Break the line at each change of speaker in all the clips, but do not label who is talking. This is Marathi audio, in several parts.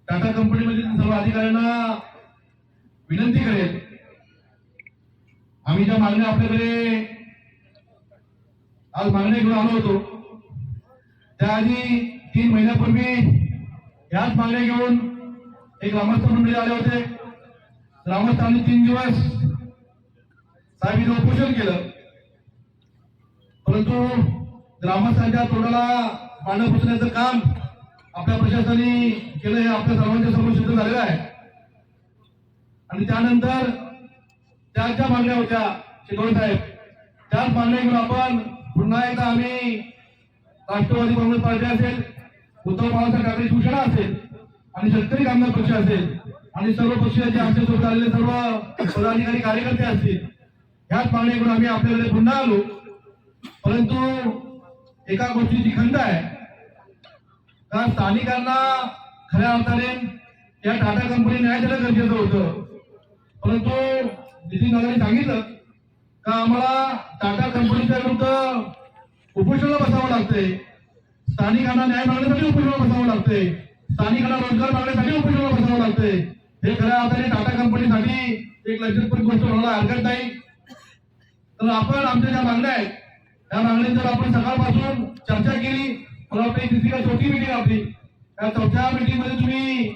टाटा कंपनीमधील सर्व अधिकाऱ्यांना विनंती करेल, आम्ही ज्या मागण्या आपल्याकडे आज मागण्या घेऊन आलो होतो त्याआधी 3 महिन्यापूर्वी याच मागण्या घेऊन एक ग्रामस्थ मंडळी आले होते. ग्रामस्थांनी 3 दिवस साहेब उपोषण केलं, परंतु ग्रामस्थांच्या तोंडाला पानं पुसण्याचं काम आपल्या प्रशासनाने केलं हे आपल्या सर्वांच्या समोर सिद्ध झालेलं आहे. आणि त्यानंतर त्या ज्या मागण्या होत्या शिंदे साहेब त्याच मागण्या घेऊन आपण पुन्हा एकदा आम्ही राष्ट्रवादी काँग्रेस पार्टी असेल, उद्धव बाळासाहेब ठाकरे शिवसेना असेल आणि शेतकरी कामगार पक्ष असेल आणि सर्व पक्षाचे आमच्यासोबत आलेले सर्व पदाधिकारी कार्यकर्ते असतील, ह्याच मागण्या घेऊन आम्ही आपल्याकडे पुन्हा आलो. परंतु एका गोष्टीची खंत आहे का स्थानिकांना खऱ्या अर्थाने या टाटा कंपनी न्याय देणं गरजेचं होतं, परंतु नितीन दादांनी सांगितलं का आम्हाला टाटा कंपनीच्या विरुद्ध उपोषणाला बसावं लागतंय, स्थानिकांना न्याय मागण्यासाठी उपोषणाला बसावं लागतंय, स्थानिकांना रोजगार मागण्यासाठी उपोषणाला बसावं लागतंय. हे खऱ्या अर्थाने टाटा कंपनीसाठी एक लज्जतपूर्ण गोष्ट व्हायला हरकत नाही. तर आपण आमच्या ज्या मागण्या आहेत त्या मागण्यांवर आपण सकाळपासून चर्चा केली. मला वाटतं तिसरी का छोटी मिटिंग आपली, त्या चौथ्या मिटिंग मध्ये तुम्ही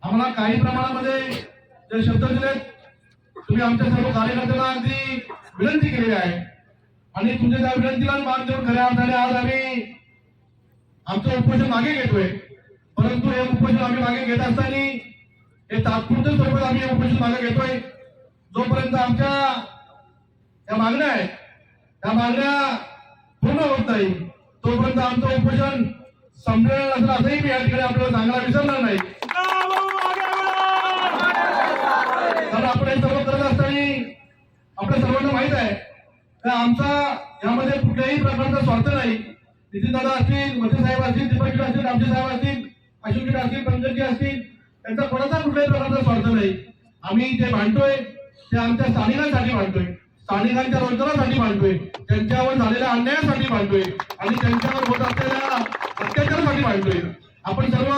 आम्हाला काही प्रमाणामध्ये जे शब्द दिलेत तुम्ही आमच्या सर्व कार्यकर्त्यांना अगदी विनंती केलेली आहे आणि तुमच्या त्या विनंतीला मान देऊन खऱ्या अर्थाने आज आम्ही आमचं उपोषण मागे घेतोय. परंतु हे उपोषण आम्ही मागे घेत असताना हे तात्पुरत्या स्वरूपात आम्ही हे उपोषण मागे घेतोय. जोपर्यंत आमच्या त्या मागण्या आहेत त्या मागण्या पूर्ण होत नाही तोपर्यंत आमचं उपोषण संपलेलं नसेल असंही मी या ठिकाणी आपल्याला सांगायला विसरणार नाही. कारण आपण हे सर्व करत असताना आपल्या सर्वांना माहित आहे का आमचा यामध्ये कुठल्याही प्रकारचा स्वार्थ नाही. नितीन दादा असतील, मते साहेब असतील, दीपक असतील, रामजी साहेब असतील, अशोक असतील, पंकजी असतील, त्यांचा कोणाचा कुठल्याही प्रकारचा स्वार्थ नाही. आम्ही जे भांडतोय ते आमच्या स्थानिकांसाठी भांडतोय, स्थानिकांच्या रोजगारासाठी भांडतोय, त्यांच्यावर झालेल्या अन्यायासाठी भांडतोय आणि त्यांच्यावर होत असलेल्या अत्याचारासाठी भांडतोय. आपण सर्व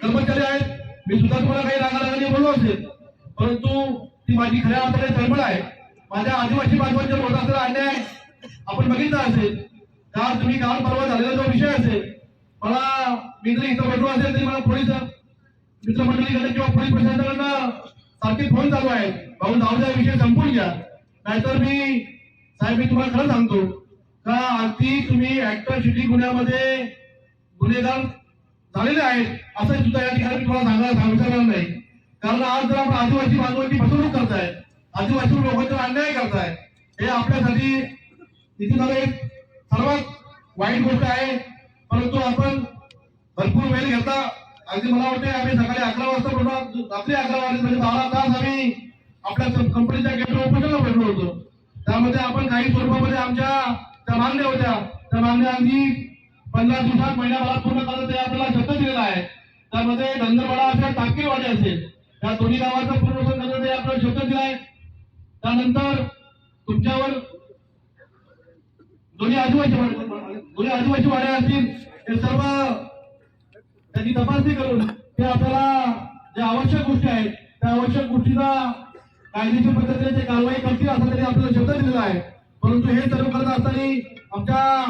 कर्मचारी आहेत, मी सुद्धा तुम्हाला काही रागारागाने बोललो असेल, परंतु ती माझी खऱ्या अर्थाने तळमळ आहे. माझ्या आदिवासी बांधवांच्या होत असलेला अन्याय आपण बघितला असेल. काल तुम्ही काल परवा झालेला जो विषय असेल, मला मी जरी इथं बसलो असेल तरी मला पोलीस मित्रमंडळीकडे किंवा पोलीस प्रशासनाकडनं सारखे फोन चालू आहेत, भाऊ जाऊ द्या विषय संपून घ्या. नाहीतर मी साहेब मी तुम्हाला खरं सांगतो का अगदी तुम्ही ऍट्रॉसिटी गुन्ह्यामध्ये गुन्हेगार झालेले आहेत असं सुद्धा या ठिकाणी तुम्हाला सांगणार नाही. कारण आज जर आपण आदिवासी बांधवांची फसवणूक करताय, आदिवासी लोकांचा अन्याय करताय, हे आपल्यासाठी इथे एक सर्वात वाईट गोष्ट आहे. परंतु आपण भरपूर वेळ घेता. अगदी मला वाटते आम्ही सकाळी 11 वाजता रात्री 11 वाजता म्हणजे 12 तास आम्ही आपल्या कंपनीच्या गेटवर उपोषणाला बसलो होतो. त्यामध्ये आपण काही स्वरूपामध्ये आमच्या त्या मागण्या होत्या, त्या मागण्या अगदी 15 दिवसात महिन्याभरात पूर्ण करत आपल्याला शब्द दिलेला आहे. त्यामध्ये धंदरवाडा असेल, टाकीरवाडी असेल, या दोन्ही गावाचा पुनर्वसन करण्याचा आपल्याला शब्द दिलाय. त्यानंतर तुमच्यावर दोन्ही आदिवासी वाड्या असतील हे सर्व त्याची तपासणी करून ते आपल्याला ज्या आवश्यक गोष्टी आहेत त्या आवश्यक गोष्टीचा कायदेशीर पद्धतीने ते कारवाई करतील असा तरी आपल्याला शब्द दिलेला आहे. परंतु हे सर्व करत असताना आमच्या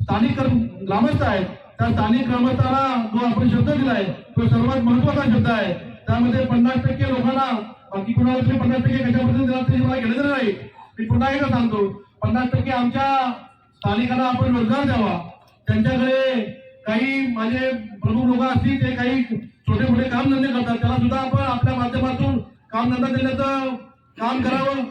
स्थानिक ग्रामस्थ आहेत, त्या स्थानिक ग्रामस्थांना जो आपण शब्द दिलाय तो सर्वात महत्वाचा शब्द आहे. त्यामध्ये 50% लोकांना, बाकी कुणाला तुम्ही 50% कशा पद्धतीने देणार ते मला घेणं नाही. मी पुन्हा एकदा सांगतो 50% आमच्या स्थानिकांना आपण रोजगार द्यावा. त्यांच्याकडे काही माझे प्रमुख लोक असतील ते काही छोटे मोठे कामधंदे करतात, त्याला सुद्धा आपण आपल्या माध्यमातून कामधंदा देण्याचं काम करावं.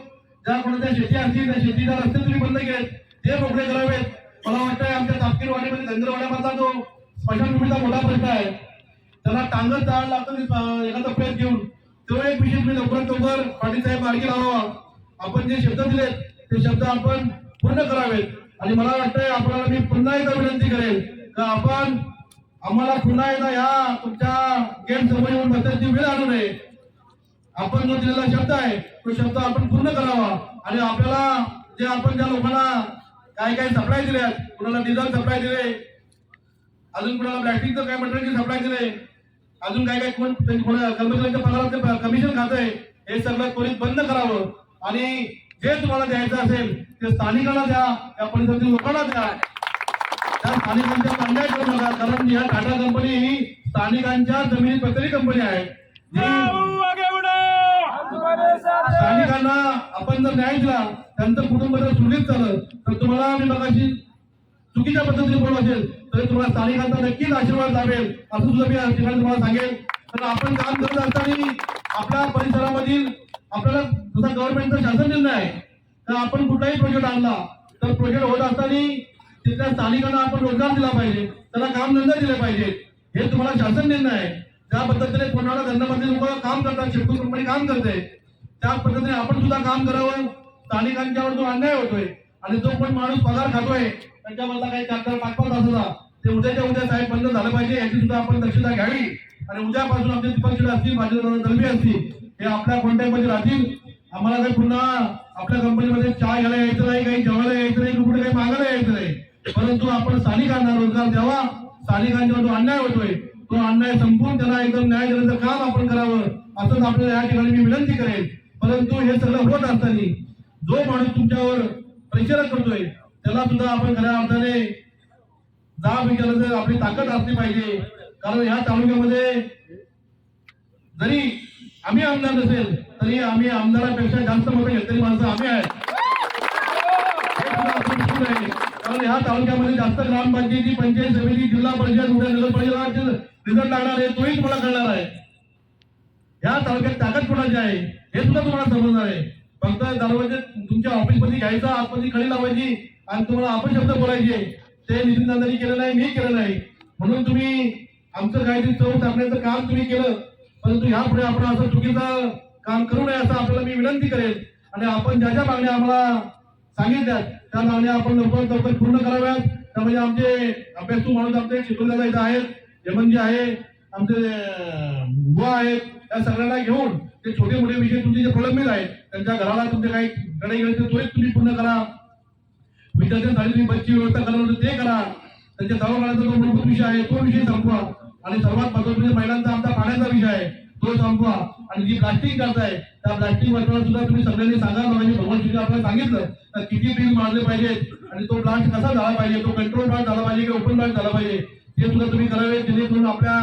ज्या कोणाच्या शेती असतील त्या शेतीला रस्ते तुम्ही बंद केलेत ते मोकळे करावेत. मला वाटतंय आमच्या तापकीरवाडीमध्ये धंदरवाड्यामधला जो स्मशानभूमीचा मोठा प्रश्न आहे त्याला टांगत जायला लागतं एखादा प्रेस घेऊन, तो एक विषय तुम्ही लवकरात लवकर पाटील साहेब मार्गी लावा. आपण जे शब्द दिलेत ते शब्द आपण पूर्ण करावेत. आणि मला वाटतंय आपल्याला मी पुन्हा एकदा विनंती करेल का आपण आम्हाला पुन्हा एकदा या तुमच्या गेट समोर येऊन बसण्याची वेळ आणू नये. आपण जो दिलेला शब्द आहे तो शब्द आपण पूर्ण करावा. आणि आपल्याला जे आपण ज्या लोकांना काय काय सप्लाय दिले, कुणाला डिझेल सप्लाय दिले, अजून कोणाला प्लॅस्टिकचं काय मटेरियल सप्लाय केलंय, अजून काय काय कोण कर्मचाऱ्यांच्या पगारात कमिशन खातंय, हे सगळं त्वरित बंद करावं आणि जे तुम्हाला द्यायचं असेल ते स्थानिकांना द्या, त्या परिसरातील लोकांना द्या. त्या स्थानिकांच्या अन्याय करू नका, कारण या टाटा कंपनी ही स्थानिकांच्या जमिनीत बसलेली कंपनी आहे. स्थानिकांना आपण जर न्याय दिला, त्यांचं कुटुंब जर सुरळीत झालं, तर तुम्हाला मी मगाशी चुकीच्या पद्धतीने बोलत असेल तर तुम्हाला स्थानिकांचा नक्कीच आशीर्वाद लाभेल, असं सुद्धा मी या ठिकाणी तुम्हाला सांगेल. तर आपण काम करत असताना आपल्या परिसरामधील आपल्याला जसा गव्हर्नमेंटचा शासन निर्णय आहे, तर आपण कुठलाही प्रोजेक्ट आणला तर प्रोजेक्ट होत असताना तिथल्या स्थानिकांना आपण रोजगार दिला पाहिजे, त्याला कामधंदा दिले पाहिजे. हे तुम्हाला शासन निर्णय आहे. ज्या पद्धतीने कोणाला धंद्यामध्ये लोक काम करतात, शिफ्टू कंपनी काम करते, त्या पद्धतीने आपण सुद्धा काम करावं. स्थानिकांच्यावर जो अन्याय होतोय आणि जो पण माणूस पगार खातोय त्यांच्यामधला काही 4-5 तासाचा, ते उद्याच्या उद्या साहेब बंद झालं पाहिजे, याची सुद्धा आपण दक्षता घ्यावी. आणि उद्यापासून आमचे दीपक शेठ असतील, माझे दलमी असतील, हे आपल्या कॉन्टॅक्टमध्ये राहतील. आम्हाला काही पुन्हा आपल्या कंपनीमध्ये चहा घ्यायला यायचं नाही, काही जेवायला यायचं नाही, कुठे काही मागायला यायचं नाही, परंतु आपण स्थानिकांना रोजगार द्यावा. स्थानिकांच्यावर जो अन्याय होतोय तो अन्याय संपून त्याला एकदम न्याय देण्याचं काम आपण करावं, असंच आपल्याला या ठिकाणी मी विनंती करेन. परंतु हे सगळं होत असताना जो माणूस तुमच्यावर प्रेशर करतोय त्याला सुद्धा आपण खऱ्या अर्थाने जाब विचारायचं आपली ताकद असली पाहिजे. कारण ह्या तालुक्यामध्ये जरी आम्ही आमदार नसेल तरी आम्ही आमदारापेक्षा जास्त मतं घेतलेली माणसं आम्ही आहेत. कारण ह्या तालुक्यामध्ये जास्त ग्रामपंचायती, पंचायत समिती, जिल्हा परिषद, उद्या नगर परिषद रिझल्ट लागणार आहे, तोही तुम्हाला कळणार आहे. ह्या तालुक्यात ताकद कोणाची आहे हे सुद्धा तुम्हाला समजणार आहे. फक्त दरवाजे तुमच्या ऑफिसमध्ये घ्यायचा, आतमध्ये खडी लावायची आणि तुम्हाला अपशब्द बोलायचे, ते नितीन दादांनी केलं नाही, मी केलं नाही. म्हणून तुम्ही आमचं काहीतरी चव टाकण्याचं काम तुम्ही केलं, परंतु यापुढे आपण असं चुकीचं काम करू नये असं आपल्याला मी विनंती करेन. आणि आपण ज्या ज्या मागण्या आम्हाला सांगितल्यात त्या मागण्या आपण लवकरात लवकर पूर्ण कराव्यात. त्यामध्ये आमचे अभ्यासू माणूस आमचे शिकवलेला इथं आहेत, यमनजी आहे, आमचे बुवा आहेत, त्या सगळ्यांना घेऊन ते छोटे मोठे विषय तुमचे जे प्रलंबित आहेत त्यांच्या घराला तुमचे काही कडे गेले ते त्वरित तुम्ही पूर्ण करा. विद्यार्थ्यांसाठी तुम्ही बसची व्यवस्था करणार होते ते करा. त्यांच्या दवाखान्याचा जो मूलभूत विषय आहे तो विषय संपवा. आणि सर्वात महत्त्वाचा म्हणजे महिलांचा आमचा पाण्याचा विषय आहे तो संपवा. आणि जी प्लास्टिक करताय त्या प्लास्टिक वापरायला सुद्धा तुम्ही सगळ्यांनी सांगा. म्हणजे भगवान श्री आपल्याला सांगितलं तर किती बिल मारले पाहिजेत आणि तो प्लांट कसा झाला पाहिजे, तो कंट्रोल प्लांट झाला पाहिजे की ओपन प्लांट झाला पाहिजे ते सुद्धा तुम्ही करावे, जेणेकरून आपल्या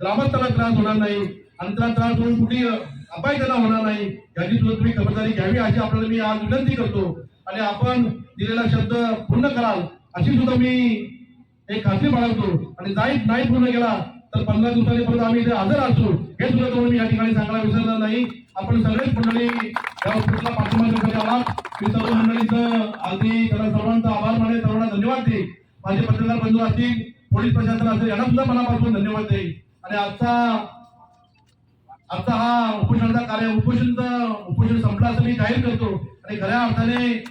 ग्रामस्थांना त्रास होणार नाही आणि त्याला त्रास होऊन कुठे अपाय त्यांना होणार नाही याची सुद्धा तुम्ही खबरदारी घ्यावी अशी आपल्याला मी आज विनंती करतो. आणि आपण दिलेला शब्द पूर्ण कराल अशी सुद्धा मी एक खात्री बाळगतो. आणि नाही पूर्ण केला तर 15 दिवसांनी परत आम्ही इथे हजर असू हे सुद्धा तुम्हाला मी या ठिकाणी सांगायला विसरणार नाही. आपण सगळेच मंडळी या ऑफिसला पाठिंबा देण्यासाठी आलात. मी सर्व मंडळीचं अगदी त्याला सर्वांचा आभार माने, सर्वांना धन्यवाद दे. माझे पत्रकार बंधू असतील, पोलीस प्रशासन असेल, यांना सुद्धा मनापासून धन्यवाद देईल. आणि आजचा हा उपोषण संपला असं मी जाहीर करतो. आणि खऱ्या अर्थाने